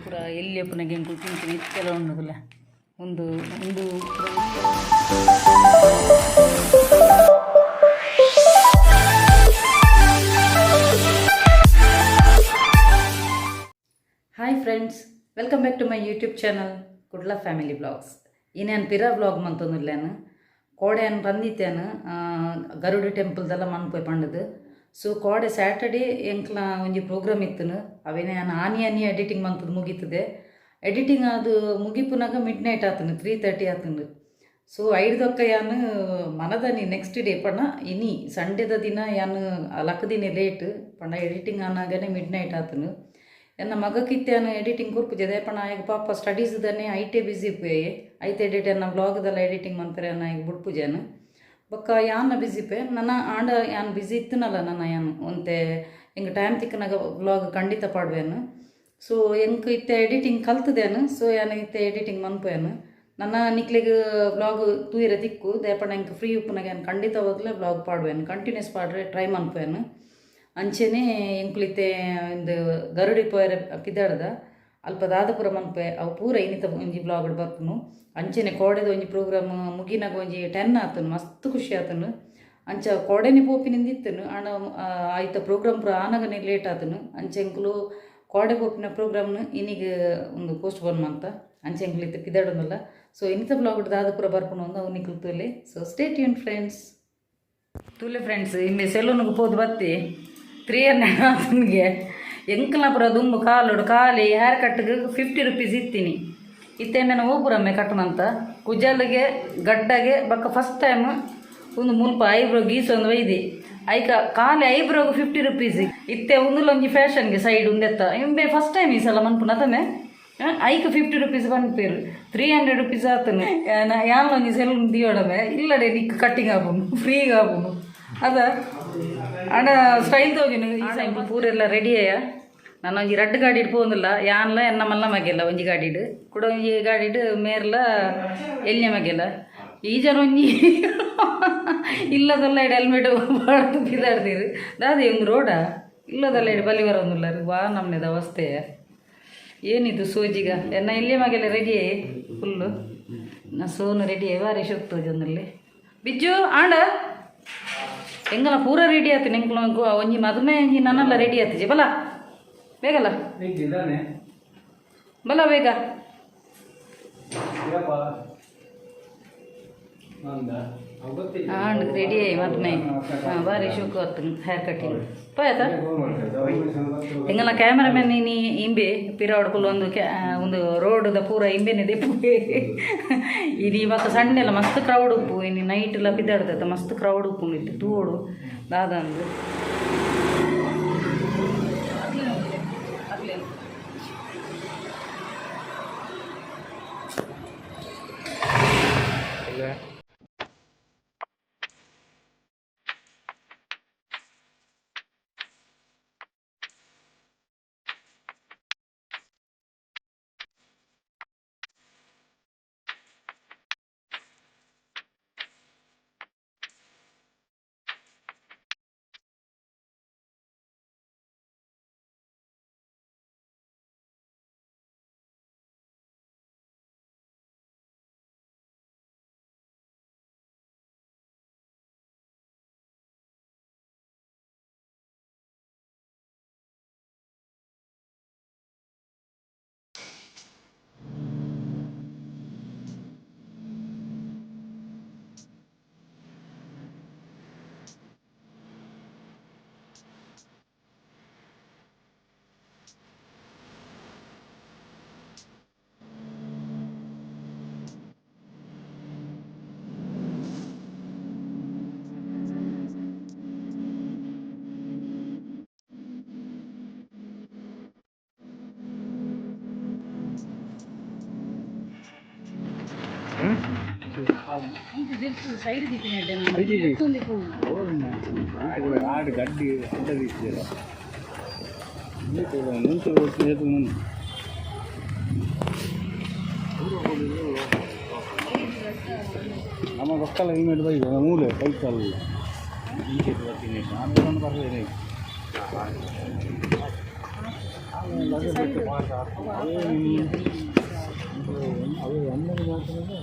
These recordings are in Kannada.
ಪೂರ ಎಲ್ಲಿ ಅಪ್ಪನಾಗೆ ತಿಂತೀನಿ ಇತ್ತೆಲ್ಲ ಉಂಡುದಿಲ್ಲ ಒಂದು ಒಂದು hi friends, welcome back to my YouTube channel Kudla family blogs. ಇನ್ನೇನು ಪಿರಾ ಬ್ಲಾಗ್ ಮಂತೊಂದುಲ್ಲೇನು ಕೋಡೆಯನ್ನು ಬಂದಿತ್ತೇನು ಗರುಡ ಟೆಂಪಲ್ದೆಲ್ಲ ಮನ್ಪೋಯ್ ಪಂಡದು. ಸೊ ಕೋಡೆ ಸ್ಯಾಟರ್ಡೇ ಎಂಕ್ಲ ಒಂಜಿ ಪ್ರೋಗ್ರಾಮ್ ಇತ್ತನು ಅವೇನೇ ನಾನು ಆನಿ ಎಡಿಟಿಂಗ್ ಮಂತದ್ದು ಮುಗೀತದೆ. ಎಡಿಟಿಂಗ್ ಅದು ಮುಗಿಪುನಾಗ ಮಿಡ್ ನೈಟ್ ಆತನು 3:30 ಆತನು. ಸೊ ಐಡ್ದೊಕ್ಕ ಯಾನು ಮನದನಿ ನೆಕ್ಸ್ಟ್ ಡೇ ಪಣ ಇನಿ ಸಂಡೇದ ದಿನ ಯಾನು ಲಕ್ಕದಿನ ಲೇಟ್ ಪಂಡ ಎಡಿಟಿಂಗ್ ಆನಾಗನೇ ಮಿಡ್ ನೈಟ್ ಆತನು. ಎನ್ನ ಮಗಕ್ಕಿತ್ತೇನು ಎಡಿಟಿಂಗ್ ಕುರ್ಪುಜದೆ ಪಣ ಈಗ ಪಾಪ ಸ್ಟಡೀಸ್ದನೇ ಐಟೇ ಬ್ಯುಸಿ ಪೇ ಐತೆ ಎಡಿಟ್ ಎನ್ನ ಬ್ಲಾಗ್ದೆಲ್ಲ ಎಡಿಟಿಂಗ್ ಮಂತಾರೆ ಅನ್ನ ಈಗ ಬಿಡ್ಪುಜೇನು ಬೊಕ್ಕ ಯಾನ ಬ್ಯುಸಿ ಪೇ ನನ್ನ ಆಂಡ ಯಾನು ಬ್ಯುಸಿ ಇತ್ತನಲ್ಲ ನನ್ನ ಯಾನು ಒಂತೆ ಹಿಂಗೆ ಟೈಮ್ ತಿಕ್ಕನಾಗ ಬ್ಲಾಗ್ ಖಂಡಿತ ಪಾಡ್ವೇನು. ಸೊ ಎಂಕ್ ಇತ್ತೆ ಎಡಿಟಿಂಗ್ ಕಲ್ತದೇನು. ಸೊ ಯಾನು ಇತ್ತೆ ಎಡಿಟಿಂಗ್ ಮನ್ಪೇನು ನನ್ನ ನಿಕ್ಲಿಗೆ ಬ್ಲಾಗ್ ತೂಯಿರ ತಿಕ್ಕು ದೇಪಣ ಎಂಕ್ ಫ್ರೀ ಉಪ್ಪನಾಗ ಏನು ಖಂಡಿತ ಹೋಗ್ಲೇ ಬ್ಲಾಗ್ ಪಾಡ್ವೇನು ಕಂಟಿನ್ಯೂಸ್ ಪಾಡ್ರೆ ಟ್ರೈ ಮನ್ಪೇನು. ಅಂಚೆನೇ ಎಂಕ್ಲಿತ್ತೆ ಒಂದು ಗರುಡಿ ಪೋಯರ ಕಿದ್ದಾಡ್ದ ಅಲ್ಪ ದಾದಪುರ ಮನ್ಪೆ ಅವು ಪೂರ ಇನ್ನಿತ ಒಂಜಿ ಬ್ಲಾಗ್ ಬರ್ಪುನು. ಅಂಚೆನೆ ಕೋಡೆದ ಒಂಜಿ ಪ್ರೋಗ್ರಾಮ್ ಮುಗಿನಾಗ ಒಂಜಿ 10 ಆತನು ಮಸ್ತ್ ಖುಷಿ ಆತನು. ಅಂಚ ಕೋಡೆನೆ ಪೋಪಿನಿಂದಿತ್ತನು ಆಂಡ ಆಯ್ತ ಪ್ರೋಗ್ರಾಮ್ ಪೂರ ಆನಗನೆ ಲೇಟ್ ಆತನು. ಅಂಚೆಂಕ್ಲು ಕೋಡೆ ಪೋಪಿನ ಪ್ರೋಗ್ರಾಮ್ನು ಇನ್ನಿಗೆ ಒಂದು ಪೋಸ್ಟ್ ಪೋನ್ ಮಂತ ಅಂಚೆ ಎಂಕ್ಲಿತ್ತು ಕಿದ್ದಾಡೋದಲ್ಲ. ಸೊ ಇನ್ನಿತ ಬ್ಲಾಗ್ ದಾದಪುರ ಬರ್ಪುನು ಒಂದು ಅವು ನಿಕ್ಲು ತೂಲೆ. So stay tune friends. ತೂಲೆ ಫ್ರೆಂಡ್ಸ್, ಇಲ್ಲಿ ಸೆಲೂನ್ಗೆ ಹೋದ್ ಬತ್ತಿ 300 ಆತನಿಗೆ ಎಂಕ್ಲಪುರ ದುಂಬು ಕಾಲೋಡು ಖಾಲಿ ಹೇರ್ ಕಟ್ಗೆ 50 ರೂಪೀಸ್ ಇತ್ತೀನಿ. ಇತ್ತೇಂಡನ ಹೋಗ್ಬುರಮ್ಮೆ ಕಟ್ಟುನಂತ ಕುಜಲ್ಗೆ ಗಡ್ಡಗೆ ಬಕ್ಕ ಫಸ್ಟ್ ಟೈಮ್ ಒಂದು ಮುಲ್ಪ ಐಬ್ರೋ ಗೀಸೊಂದು ಒಯ್ದು ಐಕ ಖಾಲಿ ಐಬ್ರೋಗೆ 50 ರೂಪೀಸ್ ಇತ್ತೆ ಒಂದುಲೊಂಜಿ ಫ್ಯಾಷನ್ಗೆ ಸೈಡ್ ಒಂದೆತ್ತ ಇಂಬೆ ಫಸ್ಟ್ ಟೈಮ್ ಈ ಸಲ ಮನ್ಪುನ ತಮೆ ಐಕ 50 ರೂಪೀಸ್ ಬಂದ್ಪೇರು 300 ರೂಪೀಸ್ ಆತನು. ಯಾನೊಂಜಿ ಸೆಲೂನ್ ದಿಯೋಡಮೆ ಇಲ್ಲಡೆ ನಿಕ್ ಕಟ್ಟಿಂಗ್ ಆಪುನು ಫ್ರೀಗೆ ಆಪುನು ಅದ ಆಂಡ ಸ್ಟೈಲ್ ತೋಗಿನು ಈ ಸೈಡ್ ಪೂರೆಲ್ಲ ರೆಡಿಯೇ. ನಾನು ಒಂಜಿ ರಡ್ಡು ಗಾಡಿ ಪೋಂದಿಲ್ಲ ಯಾನ್ಲ ಎನ್ನ ಮಲ್ಲ ಮಗೆಲ್ಲ ಒಂಜಿ ಗಾಡಿಡು ಕೂಡ ಒಂಜಿ ಗಾಡಿಡು ಮೇರ್ಲ ಎಲ್ಯ ಮಗೆಲ್ಲ ಈ ಜನ ಒಂಜಿ ಇಲ್ಲದಲ್ಲ ಇಡು ಹೆಲ್ಮೆಟ್ ಬಾಡ್ದು ಬಿದ್ದಾಡ್ತೀರಿ ದಾದಿ ಒಂದು ರೋಡ ಇಲ್ಲದಲ್ಲ ಇಡು ಬಲಿ ಬರೋದಿಲ್ಲ ವಾ ನಮ್ಮನೆದ ಅವಸ್ಥೆ ಏನಿದು ಸೋಜಿಗ ಎನ್ನ ಎಲ್ಯ ಮಗೆಲ್ಲ ರೆಡಿಯೇ ಫುಲ್ಲು ನಾ ಸೋನು ರೆಡಿಯೇ ವಾರಿ ಶೋಕ್ತೋಜೊಂದಲ್ಲಿ ಬಿಜ್ಜು ಆಂಡ ಎಂಗಲ ಪೂರ ರೆಡಿ ಆಯ್ತು ಎಂಕ್ಲ ಒಂಜಿ ಮದುವೆ ಒಂಜಿ ನನ್ನೆಲ್ಲ ರೆಡಿ ಆಯ್ತಿಜಿ ಬಲ ಬೇಗಲ್ಲ ಬಲ ಬೇಗ ಹಾಂ ರೆಡಿ ಆಯ್ ಮದುವೆ ಬಾರಿ ಶೋಕು ಆಯ್ತು ಹೇರ್ ಕಟ್ಟಿಂಗ್ ಪಾಯತ ಎಂಗಲ ಕ್ಯಾಮರಾಮ್ಯಾನ್ ನೀ ಇಂಬೆ ಪಿರಾವಡ್ಕೊಲ್ ಒಂದು ರೋಡ್ದ ಪೂರ ಇಂಬೆನಿದೆ ಇದು ಇವಾಗ ಸಣ್ಣ ಎಲ್ಲ ಮಸ್ತ್ ಕ್ರೌಡ್ ಉಪ್ಪು ಇನ್ನು ನೈಟ್ ಎಲ್ಲ ಬಿದ್ದಾಡ್ತೈತೆ ಮಸ್ತ್ ಕ್ರೌಡ್ ಉಪ್ಪು ಇತ್ತು ತೂಡು ದಾದ ಅಂದು సైడ్ ఆడు గడ్డి అంత తీసేదా నుంచి చేతు ನಮ್ಮ ರೊಕ್ಕಲ್ಲ ಹೆಲ್ಮೆಟ್ ಬೈಕ್ ಮೂಲೆ ಬೈಕಲ್ಲಿ ಬರ್ತೀನಿ ಅದು ಅಮ್ಮನಿಗೆ ಮಾಡ್ತಾರೆ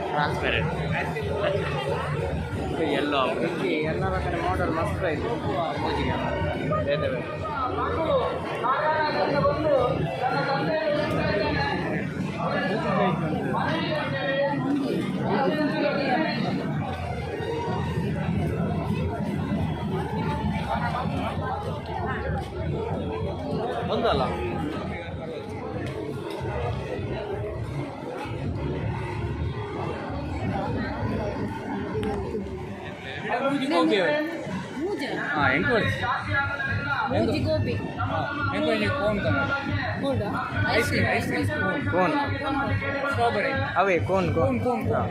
ಟ್ರಾನ್ಸ್ಪೆರೆಂಟ್ ಎಲ್ಲೋ ಎಲ್ಲ ಕಡೆ ಮಾಡಲ್ ಮಸ್ತ್ ಆಯಿತು ಪೂಜೆಗೆ ಬೇರೆ ಬೇರೆ ಒಂದಲ್ಲ हाँ इंको ಮೂಜಿ ಗೋಬಿ इंको ये कौन का आइसक्रीम आइसक्रीम कौन स्ट्रॉबेरी अवे कौन कौन कौन का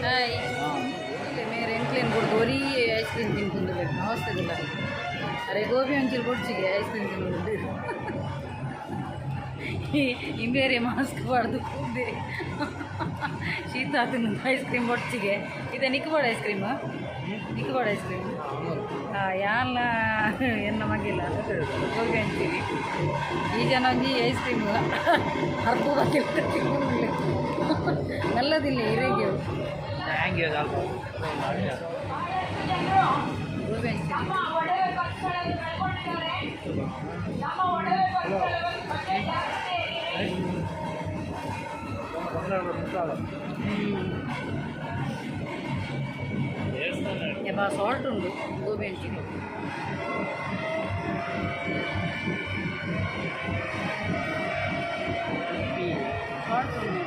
ಹಾಯ್ ಮೇರೆ ಎಂಕ್ಲೇನು ಕೊಡ್ದು ಒರಿ ಐಸ್ ಕ್ರೀಮ್ ತಿಂತಿದ್ದಿಲ್ಲ ಅವಸ್ಥೆಗಿಲ್ಲ ಅರೆ ಗೋಬಿ ಒಂಚೂರು ಕೊಡ್ಚಿಗೆ ಐಸ್ ಕ್ರೀಮ್ ತಿಂದು ಇಂಬೇರೆ ಮಾಸ್ಕ್ ಬಾರ್ದು ಕೂದೆ ಶೀತ ತಿನ್ನೋದು ಐಸ್ ಕ್ರೀಮ್ ಕೊಡ್ಚಿಗೆ ಇದೆ ನಿಕ್ಕಬಾಡ ಐಸ್ ಕ್ರೀಮು ನಿಕ್ಕಬಾಡ ಐಸ್ ಕ್ರೀಮ್ ಯಾಲ್ಲ ಎನ್ನ ಮಗಿಲ್ಲ ಗೋಬಿ ಅಂತೀವಿ ಈ ಜನ ಒಂಜಿ ಐಸ್ ಕ್ರೀಮ್ ಹರ್ಬೋದಾಗಿ ನಲ್ಲದಿಲ್ಲ ಹಿರೇಗೆ ಗೋಬಿ ಯಪ್ಪ ಸಾಲ್ಟ್ ಉಂಟು ಗೋಬಿ ಹಂಚಿಗೆ ಸಾಲ್ಟ್ ಉಂಟು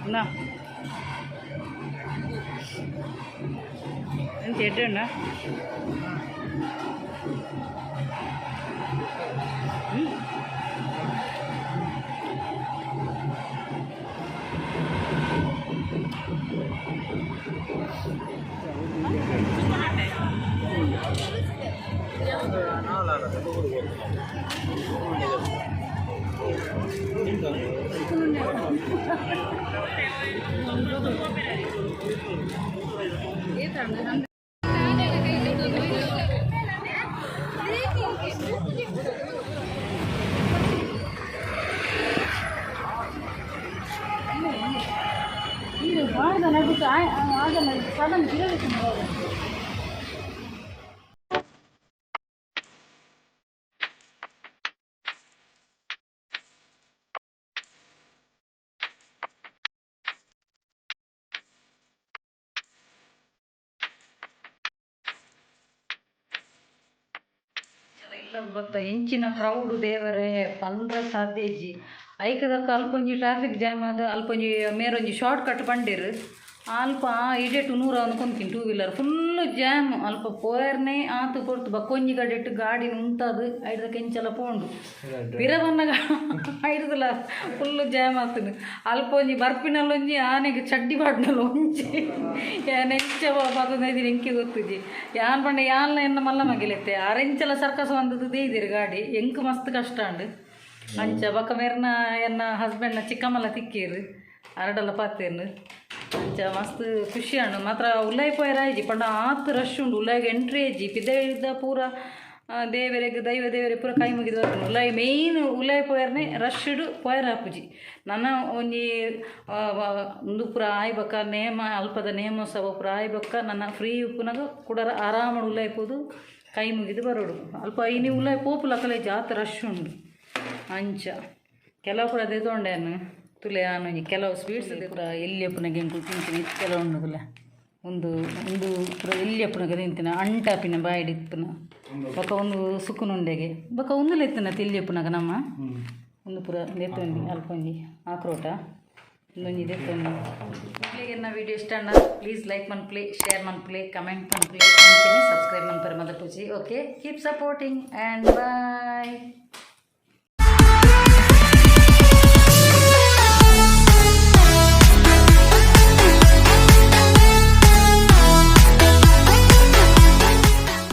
ना ఎడ్డన్నా ಆಗಲ್ಲ ಸಡನ್ ಗಿಡಬೇಕು ಗೊತ್ತಾ ಇಂಚಿನ ಕ್ರೌಡು ದೇವರೇ ಪಂದ್ರ ಸಾಧ್ಯಜಿ ಐಕದಕ್ಕ ಅಲ್ಪೊಂಜಿ ಟ್ರಾಫಿಕ್ ಜಾಮ್ ಆದ ಅಲ್ಪೊಂಜಿ ಮೇರೊಂಜಿ ಶಾರ್ಟ್ ಕಟ್ ಪಂಡಿರು ಅಲ್ಪ ಇಡೆಟು 100 ಅನ್ಕೊಂತೀನಿ 2 ವೀಲರ್ ಫುಲ್ಲು ಜಾಮ್ ಅಲ್ಪ ಪೋಯರ್ನೇ ಆತು ಕೊಡ್ತು ಬಕ್ಕೊಂಜಿ ಗಡೆಟ್ಟು ಗಾಡಿ ಉಂಟದು ಐಡ್ದ ಕೆಂಚಲ ಪೋಂಡು ಪಿರವನ್ನ ಐಡ್ದಲ್ಲ ಫುಲ್ಲು ಜಾಮ್ ಆತನು ಅಲ್ಪೊಂಜಿ ಬರ್ಪಿನಲ್ಲೊಂಜಿ ಆನೆಗೆ ಚಡ್ಡಿ ಪಾಡ್ನಲ್ಲಿ ಒಂಜಿ ನೆಂಚ ಬದನೈದಿನ ಎಂಕೆ ಗೊತ್ತುಜಿ ಯಾನ್ ಪಂಡ ಯಾಲ್ನ ಎನ್ನ ಮಲ್ಲ ಮಗಿಲೆತ್ತೆ ಅರೆಂಚಲ ಸರ್ಕಸ್ ಬಂದದ್ದು ದೇದಿರು ಗಾಡಿ ಎಂಕ್ ಮಸ್ತ್ ಕಷ್ಟ ಉಂಡು ಅಂಚ ಬಕ್ಕ ಮೇರ್ನ ಎನ್ನ ಹಸ್ಬೆಂಡ್ನ ಚಿಕ್ಕಮ್ಮಲ್ಲ ತಿಕ್ಕೀರು ಅರಡಲ್ಲ ಪಾತೇನು ಅಂಚ ಮಸ್ತ್ ಖುಷಿ ಹಣ್ಣು ಮಾತ್ರ ಉಲ್ಲಾಯಿ ಪೋಯರಾಯ್ಜಿ ಪಂಡ ಆತು ರಶ್ ಉಂಡು ಉಲ್ಲಾಯಿಗೆ ಎಂಟ್ರಿ ಏಜಿ ಪಿದ್ದ ಪೂರ ದೇವರಿಗೆ ದೈವ ದೇವರೇ ಪೂರ ಕೈ ಮುಗಿದು ಬರ್ತಾನೆ ಉಲ್ಲಾಯಿ ಮೇಯ್ನ್ ಉಲ್ಲಾಯಿ ಪೋಯರ್ನೇ ರಶ್ಡು ಪೋಯರ್ ಹಾಪುಜಿ ನನ್ನ ಒಂಜಿ ಒಂದು ಪೂರ ಆಯ್ಬಕ್ಕ ನೇಮ ಅಲ್ಪದ ನೇಮೋತ್ಸವ ಪೂರ ಆಯ್ಬಕ್ಕ ನನ್ನ ಫ್ರೀ ಉಪ್ಪುನಾಗ ಕೂಡ ಆರಾಮ ಉಲ್ಲಾಯಿ ಪೋದು ಕೈ ಮುಗಿದು ಬರೋಡು ಅಲ್ಪ ಇನಿ ಉಲ್ಲಾಯಿ ಪೋಪುಲ ಕಲೇಜಿ ಆತು ರಶ್ ಉಂಡು ಅಂಚ ಕೆಲವು ಕೂಡ ತೆಗೊಂಡೇನು ತುಲೆ ಆನೊಂಜಿ ಕೆಲವು ಸ್ವೀಟ್ಸ್ ಕೂಡ ಎಲ್ಲಿ ಅಪ್ಪನಾಗೆ ಹೆಂಗೆ ತಿಂತೀನಿ ಕೆಲವು ಉಂಡುದಿಲ್ಲ ಒಂದು ಪೂರ ಎಲ್ಲಿ ಅಪ್ಪನಾಗ ತಿಂತೀನಿ ಅಂಟಾಪಿನ ಬಾಯಿಡಿಪ್ಪನ ಬೊಕ್ಕ ಒಂದು ಸುಕ್ಕುನುಂಡೆಗೆ ಬೊಕ್ಕ ಒಂದು ಎತ್ತಿನ ತೆಲ್ಲಿ ಅಪ್ಪನಾಗ ನಮ್ಮ ಒಂದು ಪೂರ ಎತ್ತೊಂದಿ ಅಲ್ಪೊಂಜಿ ಆಕ್ರೋಟ ಒಂದೊಂಜಿ ಎತ್ತೊಂದಿ ಮಕ್ಕಳಿಗೆ ನಾ ವಿಡಿಯೋ ಇಷ್ಟ ಅಣ್ಣ ಪ್ಲೀಸ್ ಲೈಕ್ ಮನ್ಪ್ಲೇ ಶೇರ್ ಮನ್ಪ್ಲೇ ಕಮೆಂಟ್ ಮನ್ಪ್ಲೇ ಸಬ್ಸ್ಕ್ರೈಬ್ ಮನ್ಪರ ಮದ ಪೂಜಿ okay keep supporting and bye.